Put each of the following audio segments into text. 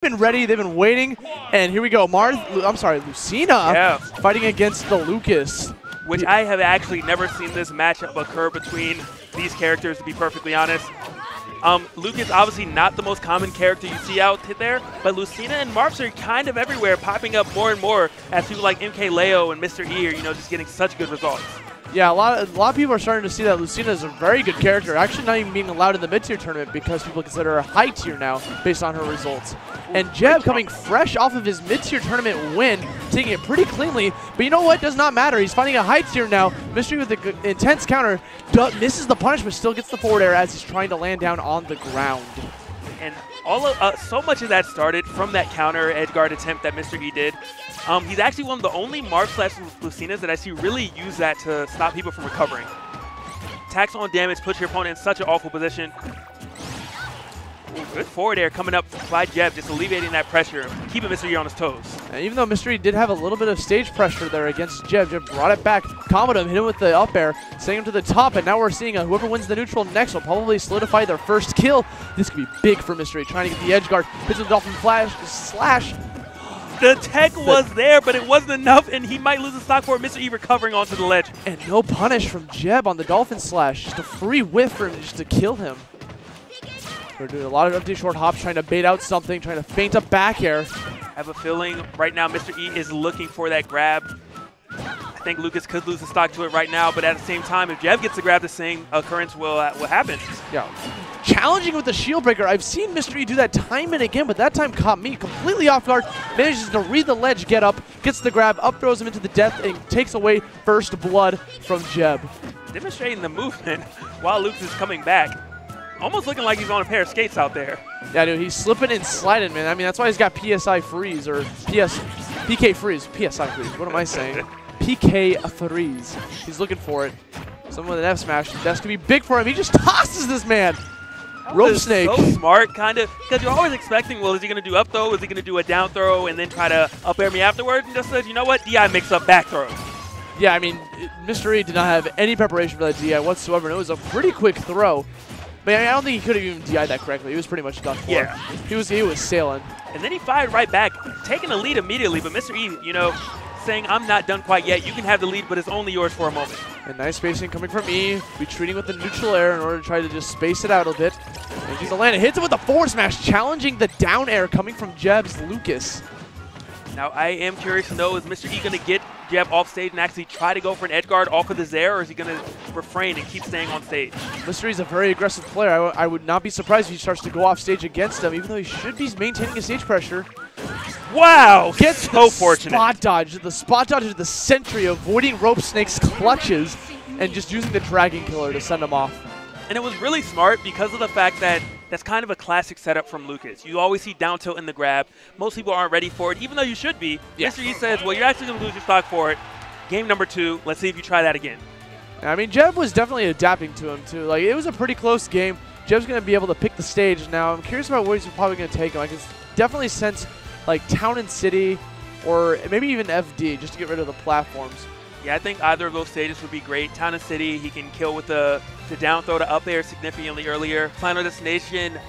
been ready. They've been waiting. And here we go. Lucina fighting against the Lucas. Which I have actually never seen this matchup occur between these characters, to be perfectly honest. Lucas obviously not the most common character you see out there, but Lucina and Marps are kind of everywhere, popping up more and more as people like MK Leo and Mr. E are, just getting such good results. Yeah, a lot of people are starting to see that Lucina is a very good character. Actually, not even being allowed in the mid-tier tournament because people consider her high tier now based on her results. And Jebb coming fresh off of his mid-tier tournament win, taking it pretty cleanly. But you know what? Does not matter. He's fighting a high tier now. Mystery with the intense counter misses the punish, but still gets the forward air as he's trying to land down on the ground. And so much of that started from that counter edge guard attempt that Mr. E did. He's actually one of the only Marp/Lucinas that I see really use that to stop people from recovering. Tax on damage puts your opponent in such an awful position. Ooh, good forward air coming up by Jebb, just alleviating that pressure, keeping Mr. E on his toes. And even though Mr. E did have a little bit of stage pressure there against Jebb, Jebb brought it back, comboed him, hit him with the up air, sending him to the top, and now we're seeing whoever wins the neutral next will probably solidify their first kill. This could be big for Mr. E, trying to get the edge guard, hits with the Dolphin slash. The tech was there, but it wasn't enough, and he might lose the stock for it. Mr. E recovering onto the ledge. And no punish from Jebb on the Dolphin slash. Just a free whiff for him just to kill him. We're doing a lot of empty short hops, trying to bait out something, trying to feint a back air. I have a feeling right now Mr. E is looking for that grab. I think Lucas could lose the stock to it right now, but at the same time, if Jebb gets the grab, the same occurrence will happen. Yeah. Challenging with the shield breaker. I've seen Mr. E do that time and again, but that time caught me completely off guard. Manages to read the ledge, get up, gets the grab, up throws him into the death, and takes away first blood from Jebb. Demonstrating the movement while Lucas is coming back. Almost looking like he's on a pair of skates out there. Yeah, dude, he's slipping and sliding, man. I mean, that's why he's got PSI freeze or PK freeze. PSI freeze. What am I saying? PK freeze. He's looking for it. Someone with an F smash. That's going to be big for him. He just tosses this man. Rope snake. So smart, kind of, because you're always expecting, well, is he going to do up throw? Is he going to do a down throw and then try to up air me afterwards? And just says, you know what? DI mix up back throw. Yeah, I mean, Mr. E did not have any preparation for that DI whatsoever, and it was a pretty quick throw. But I don't think he could have even DI'd that correctly. He was pretty much done for. Yeah. He was sailing. And then he fired right back, taking the lead immediately. But Mr. E, saying, I'm not done quite yet. You can have the lead, but it's only yours for a moment. And nice spacing coming from E. Retreating with the neutral air in order to try to just space it out a bit. And he's land. Hits it with a forward smash, challenging the down air coming from Jebb's Lucas. Now, I am curious to know, is Mr. E going to get Jebb off stage and actually try to go for an edge guard off of the Zair, or is he going to refrain and keep staying on stage? Mr. E's a very aggressive player. I would not be surprised if he starts to go off stage against him, even though he should be maintaining his stage pressure. Wow! Gets so fortunate. Spot dodge. The spot dodge is the sentry, avoiding Rope Snake's clutches and just using the Dragon Killer to send him off. And it was really smart because of the fact that that's kind of a classic setup from Lucas. You always see down tilt in the grab. Most people aren't ready for it, even though you should be. Yeah. Mr. E says, well, you're actually going to lose your stock for it. Game number 2, let's see if you try that again. I mean, Jebb was definitely adapting to him, too. Like, it was a pretty close game. Jebb's going to be able to pick the stage now. I'm curious about where he's probably going to take him. I can definitely sense, like, Town and City or maybe even FD just to get rid of the platforms. Yeah, I think either of those stages would be great. Town and City, he can kill with the down throw to up air significantly earlier. Final Destination,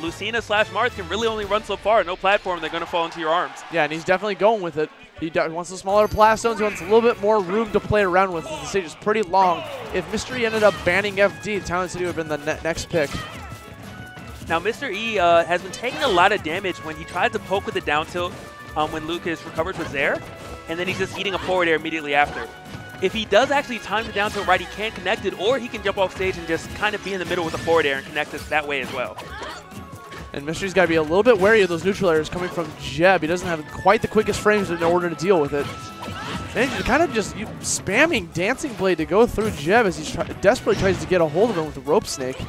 Lucina/Mars can really only run so far. No platform, they're going to fall into your arms. Yeah, and he's definitely going with it. He wants the smaller blast zones. He wants a little bit more room to play around with. The stage is pretty long. If Mr. E ended up banning FD, Town and City would have been the next pick. Now, Mr. E has been taking a lot of damage when he tries to poke with the down tilt when Lucas recovers with Zair, and then he's just eating a forward air immediately after. If he does actually time the down tilt right, he can connect it, or he can jump off stage and just kind of be in the middle with a forward air and connect it that way as well. And Mystery's got to be a little bit wary of those neutral airs coming from Jebb. He doesn't have quite the quickest frames in order to deal with it. And he's kind of just spamming Dancing Blade to go through Jebb as he desperately tries to get a hold of him with the Rope Snake. He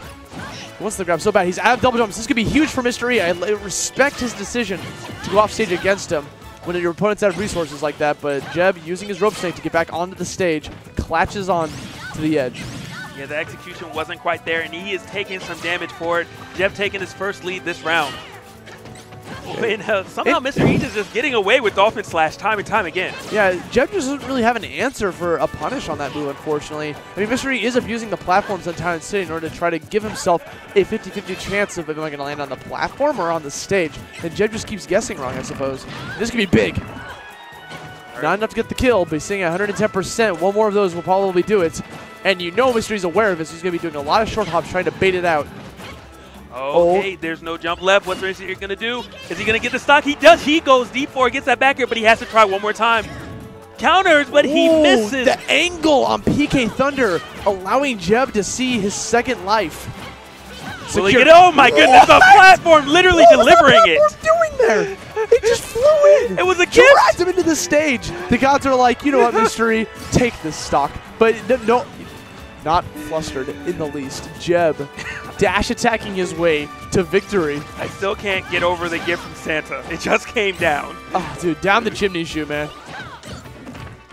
wants the grab so bad. He's out of double jumps. This could be huge for Mr. E. I respect his decision to go off stage against him when your opponent's out of resources like that. But Jebb, using his Rope Snake to get back onto the stage, clatches on to the edge. Yeah, the execution wasn't quite there, and he is taking some damage for it. Jebb taking his first lead this round. I mean, somehow Mr. E is just getting away with Dolphin Slash time and time again. Yeah, Jebb just doesn't really have an answer for a punish on that move, unfortunately. I mean, Mr. E is abusing the platforms on Town and City in order to try to give himself a 50-50 chance of if am I going to land on the platform or on the stage. And Jebb just keeps guessing wrong, I suppose. This could be big. Not enough to get the kill, but he's sitting at 110%. One more of those will probably do it. And you know Mr. E's aware of this. He's going to be doing a lot of short hops trying to bait it out. Okay, there's no jump left. What's Mr. E going to do? Is he going to get the stock? He does. He goes deep for it, gets that back air, but he has to try one more time. Counters, but he misses. The angle on PK Thunder allowing Jebb to see his second life. Will he get it? Oh my goodness, the platform literally delivering it. What was the platform doing there? It just flew in. It was a gift. Dragged him into the stage. The gods are like, you know what, Mr. E, take this stock. But no, not flustered in the least. Jebb dash attacking his way to victory. I still can't get over the gift from Santa. It just came down. Oh, dude, down the chimney chute, man.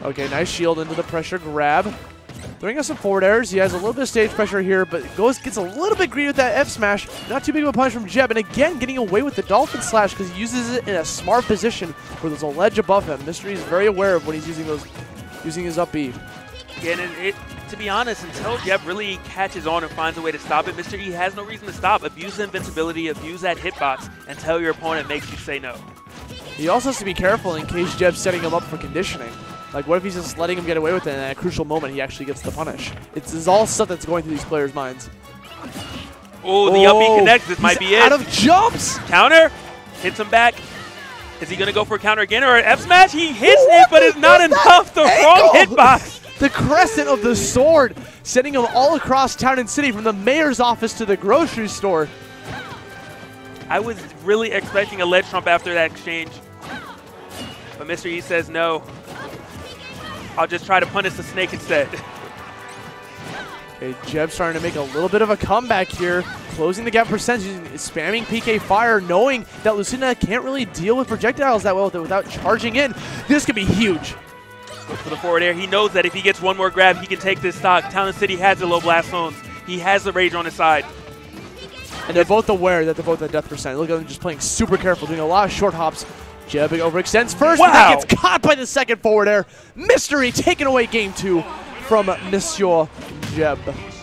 Okay, nice shield into the pressure grab. Throwing us some forward airs. He has a little bit of stage pressure here, but gets a little bit greedy with that F smash. Not too big of a punch from Jebb. And again, getting away with the Dolphin Slash because he uses it in a smart position where there's a ledge above him. Mystery is very aware of when he's using his up B. Yeah, and to be honest, until Jebb really catches on and finds a way to stop it, Mr. E has no reason to stop. Abuse the invincibility, abuse that hitbox until your opponent makes you say no. He also has to be careful in case Jebb's setting him up for conditioning. Like, what if he's just letting him get away with it and at a crucial moment he actually gets the punish? It's all stuff that's going through these players' minds. Oh, the up B connects. This might be it. Out of jumps! Counter. Hits him back. Is he going to go for a counter again or an F smash? He hits it, but it's not enough. The wrong hitbox. The crescent of the sword, sending him all across Town and City from the mayor's office to the grocery store. I was really expecting a ledge trump after that exchange. But Mr. E says no. I'll just try to punish the snake instead. Okay, Jebb starting to make a little bit of a comeback here. Closing the gap percentage, spamming PK Fire, knowing that Lucina can't really deal with projectiles that well with it without charging in. This could be huge. Goes for the forward air. He knows that if he gets one more grab, he can take this stock. Town and City has the low blast zones. He has the rage on his side. And they're both aware that they're both at death percent. Look at them just playing super careful, doing a lot of short hops. Jebb overextends first, but then gets caught by the second forward air. Mystery taking away game 2 from Monsieur Jebb.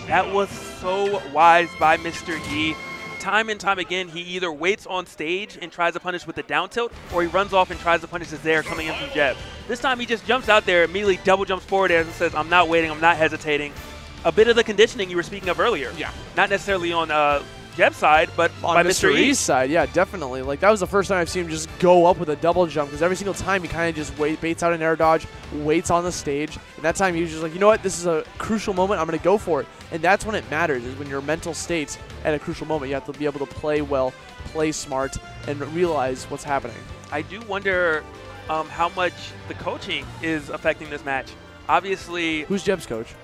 That was so wise by Mr. E. Time and time again, he either waits on stage and tries to punish with the down tilt, or he runs off and tries to punish his there coming in from Jebb. This time he just jumps out there, immediately double jumps forward air and says, I'm not waiting, I'm not hesitating. A bit of the conditioning you were speaking of earlier. Yeah. Not necessarily on Jebb's side, but on by Mr. E's side, yeah, definitely. Like, that was the first time I've seen him just go up with a double jump, because every single time he kind of just baits out an air dodge, waits on the stage, and that time he was just like, you know what, this is a crucial moment, I'm going to go for it. And that's when it matters, is when your mental state's at a crucial moment. You have to be able to play well, play smart, and realize what's happening. I do wonder how much the coaching is affecting this match. Obviously... Who's Jebb's coach?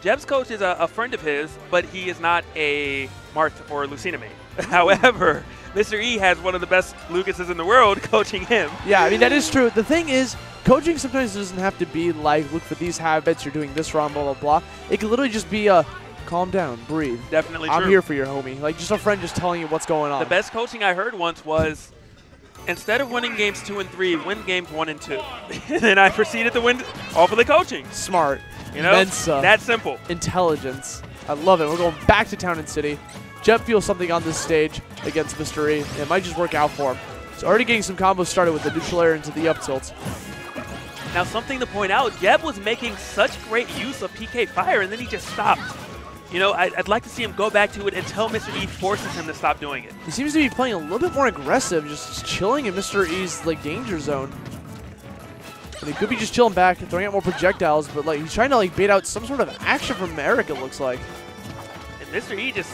Jebb's coach is a friend of his, but he is not a Marth or Lucina mate. However, Mr. E has one of the best Lucases in the world coaching him. Yeah, I mean, that is true. The thing is, coaching sometimes doesn't have to be like, look for these habits, you're doing this wrong, blah, blah, blah. It can literally just be a calm down, breathe. Definitely true. I'm here for your homie. Like, just a friend just telling you what's going on. The best coaching I heard once was, instead of winning games 2 and 3, win games 1 and 2. And then I proceeded to win all for the coaching. Smart. You know, Mensa. that simple. Intelligence. I love it. We're going back to Town and City. Jebb feels something on this stage against Mr. E. It might just work out for him. He's already getting some combos started with the neutral air into the up tilts. Now, something to point out, Jebb was making such great use of PK Fire, and then he just stopped. You know, I'd like to see him go back to it until Mr. E forces him to stop doing it. He seems to be playing a little bit more aggressive, just chilling in Mr. E's like danger zone. And he could be just chilling back and throwing out more projectiles, but like he's trying to like bait out some sort of action from Eric, it looks like. And Mr. E just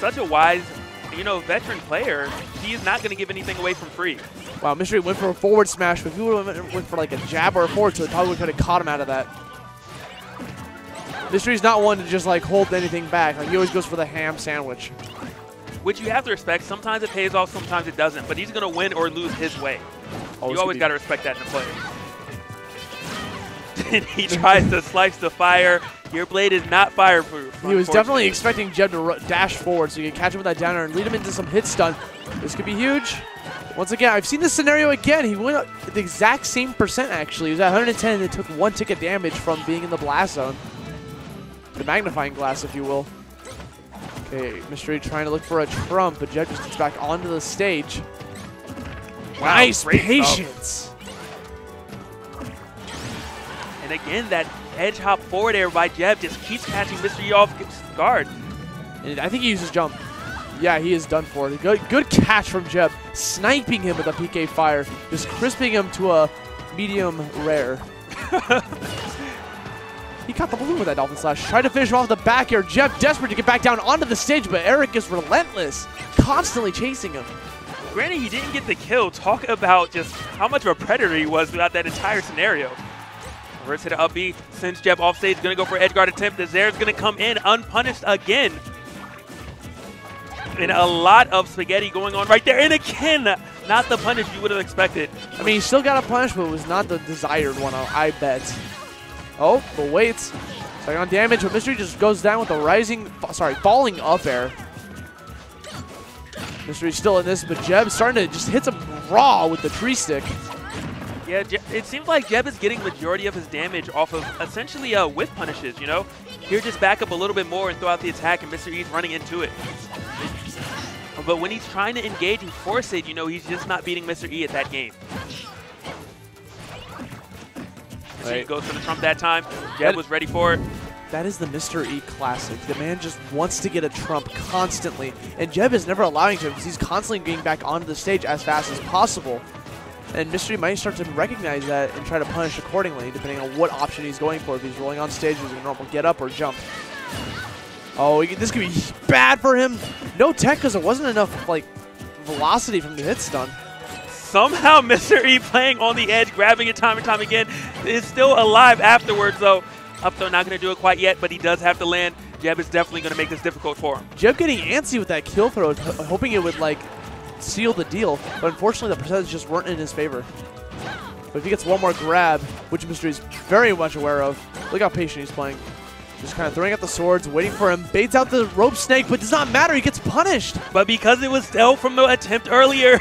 such a wise, you know, veteran player. He is not going to give anything away from free. Wow, Mr. E went for a forward smash, but if he would have went for like a jab or a forward, so it probably could have caught him out of that. Mr. E's not one to just like hold anything back. Like he always goes for the ham sandwich. Which you have to respect. Sometimes it pays off, sometimes it doesn't. But he's going to win or lose his way. You always got to respect that in a player. And he tries to slice the fire. Your blade is not fireproof. He was definitely expecting Jebb to dash forward so you can catch him with that downer and lead him into some hit stun. This could be huge. Once again, I've seen this scenario again. He went at the exact same percent, actually. He was at 110 and it took 1 tick of damage from being in the blast zone. The magnifying glass, if you will. Okay, Mystery trying to look for a trump, but Jebb just gets back onto the stage. Wow, nice great patience. And again, that edge hop forward air by Jebb just keeps catching Mystery E off guard. And I think he uses jump. Yeah, he is done for. Good catch from Jebb, sniping him with a PK fire, just crisping him to a medium rare. He caught the balloon with that Dolphin Slash. Tried to finish him off the back air. Jebb desperate to get back down onto the stage, but Eric is relentless, constantly chasing him. Granted, he didn't get the kill. Talk about just how much of a predator he was throughout that entire scenario. Reverse hit up B, sends Jebb off stage, gonna go for edge guard attempt. The Zare's gonna come in unpunished again. And a lot of spaghetti going on right there. And again, not the punish you would have expected. I mean, he still got a punish, but it was not the desired one, I bet. Oh, but wait. Second on damage, but Mystery just goes down with a falling up air. Mystery's still in this, but Jebb starting to just hit him raw with the tree stick. Yeah, it seems like Jebb is getting majority of his damage off of essentially whiff punishes, you know? Here, just back up a little bit more and throw out the attack, and Mr. E's running into it. But when he's trying to engage and force it, you know, he's just not beating Mr. E at that game. So he goes for the trump that time. Jebb was ready for it. That is the Mr. E classic. The man just wants to get a trump constantly, and Jebb is never allowing to because he's constantly getting back onto the stage as fast as possible. And Mystery might start to recognize that and try to punish accordingly, depending on what option he's going for. If he's rolling on stage, he's a normal get up or jump. Oh, this could be bad for him. No tech because there wasn't enough like velocity from the hit stun. Somehow Mr. E playing on the edge, grabbing it time and time again, is still alive afterwards though. Up throw not going to do it quite yet, but he does have to land. Jebb is definitely going to make this difficult for him. Jebb getting antsy with that kill throw, hoping it would like seal the deal, but unfortunately the percentages just weren't in his favor. But if he gets one more grab, which Mystery is very much aware of, look how patient he's playing. Just kind of throwing out the swords, waiting for him, baits out the rope snake, but does not matter, he gets punished. But because it was still from the attempt earlier,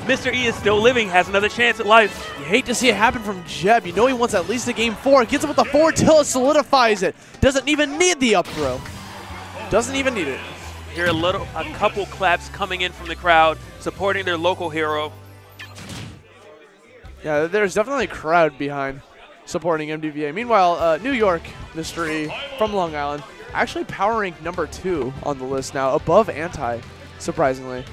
Mr. E is still living, has another chance at life. You hate to see it happen from Jebb. You know he wants at least a game 4. Gets him with the forward till it solidifies it. Doesn't even need the up throw. Doesn't even need it. Hear a couple claps coming in from the crowd, supporting their local hero. Yeah, there's definitely a crowd behind supporting MDVA. Meanwhile, New York, Mr. E from Long Island, actually power rank #2 on the list now, above Anti, surprisingly.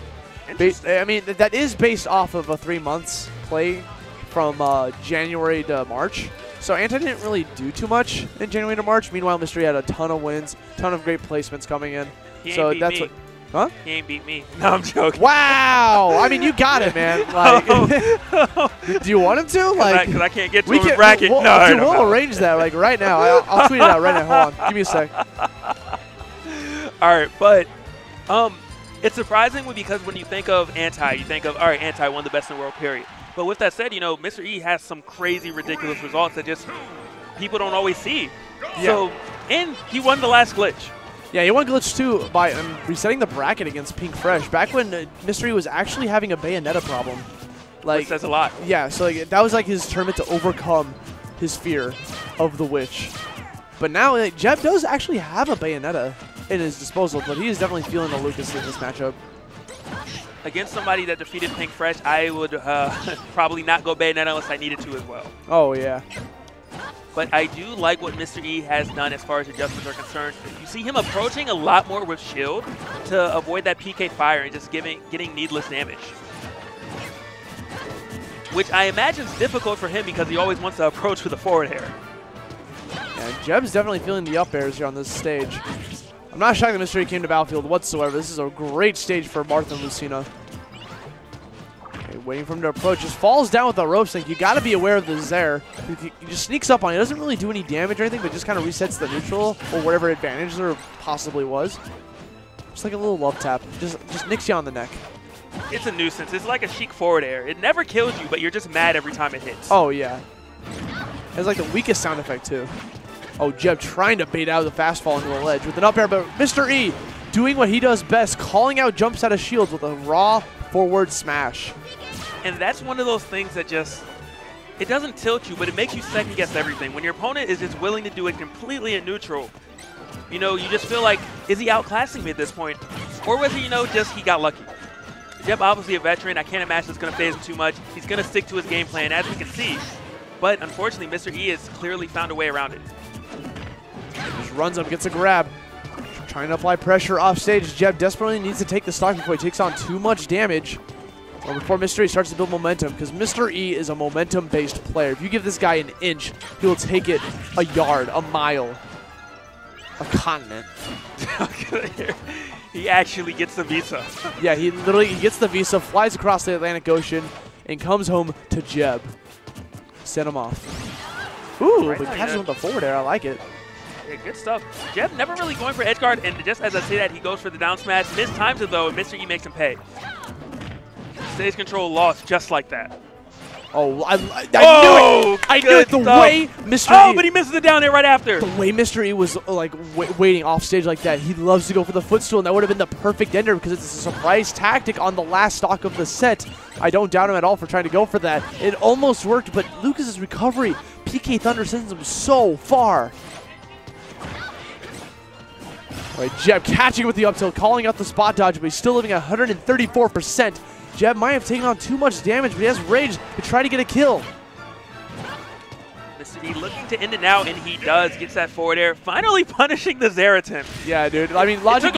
I mean, that is based off of a 3 months play from January to March. So Anti didn't really do too much in January to March. Meanwhile, Mystery had a ton of wins, ton of great placements coming in. He ain't beat me. Huh? He ain't beat me. No, I'm joking. Wow! I mean, you got it, man. Like, do you want him to? Like, because I can't get to him in bracket. We'll arrange that like right now. I'll tweet it out right now. Hold on. Give me a sec. All right, but it's surprising because when you think of Anti, you think of, all right, Anti, one of the best in the world, period. But with that said, you know, Mr. E has some crazy, ridiculous results that just people don't always see. Yeah. So, and he won the last glitch. Yeah, he won glitch 2 by resetting the bracket against Pink Fresh back when Mystery was actually having a Bayonetta problem. Like, which says a lot. Yeah, so like, that was like his tournament to overcome his fear of the witch. But now Jebb does actually have a Bayonetta in his disposal, but he is definitely feeling the Lucas in this matchup. Against somebody that defeated Pink Fresh, I would probably not go Bayonetta unless I needed to as well. Oh, yeah. But I do like what Mr. E has done as far as adjustments are concerned. You see him approaching a lot more with shield to avoid that PK fire and just getting needless damage. Which I imagine is difficult for him because he always wants to approach with a forward air. And Jebb's definitely feeling the up airs here on this stage. I'm not shocked that Mr. E came to Battlefield whatsoever. This is a great stage for Martha and Lucina. Okay, waiting for him to approach. Just falls down with the rope snake. You got to be aware of the Zare. He just sneaks up on it. He doesn't really do any damage or anything, but just kind of resets the neutral or whatever advantage there possibly was. Just like a little love tap. Just nicks you on the neck. It's a nuisance. It's like a chic forward air. It never kills you, but you're just mad every time it hits. Oh, yeah. It's like the weakest sound effect, too. Oh, Jebb trying to bait out the fast fall into the ledge with an up air, but Mr. E doing what he does best, calling out jumps out of shields with a raw forward smash. And that's one of those things that just, it doesn't tilt you, but it makes you second guess everything. When your opponent is just willing to do it completely in neutral, you know, you just feel like, is he outclassing me at this point? Or was it, you know, just he got lucky? Jebb obviously a veteran. I can't imagine it's going to phase him too much. He's going to stick to his game plan, as we can see. But unfortunately, Mr. E has clearly found a way around it. Just runs up, gets a grab. Trying to apply pressure off stage. Jebb desperately needs to take the stock before he takes on too much damage. Or before Mr. E starts to build momentum, because Mr. E is a momentum-based player. If you give this guy an inch, he will take it a yard, a mile, a continent. He actually gets the visa. Yeah, he gets the visa, flies across the Atlantic Ocean, and comes home to Jebb. Send him off. Ooh, Right but now, catches with the forward air. I like it. Yeah, good stuff. Jebb never really going for edge guard, and just as I say that, he goes for the down smash. Mistimes it though, and Mr. E makes him pay. Stage control lost just like that. Oh, I knew it! I knew it! The way Mr. E... Oh, but he misses it down there right after. The way Mr. E was like waiting off stage like that, he loves to go for the footstool, and that would have been the perfect ender because it's a surprise tactic on the last stock of the set. I don't doubt him at all for trying to go for that. It almost worked, but Lucas's recovery, PK Thunder sends him so far. All right, Jebb catching with the up tilt, calling out the spot dodge, but he's still living at 134%. Jebb might have taken on too much damage, but he has rage to try to get a kill. Mr. E looking to end it now, and he does. Gets that forward air, finally punishing the Zeratim. Yeah, dude. I mean, logic.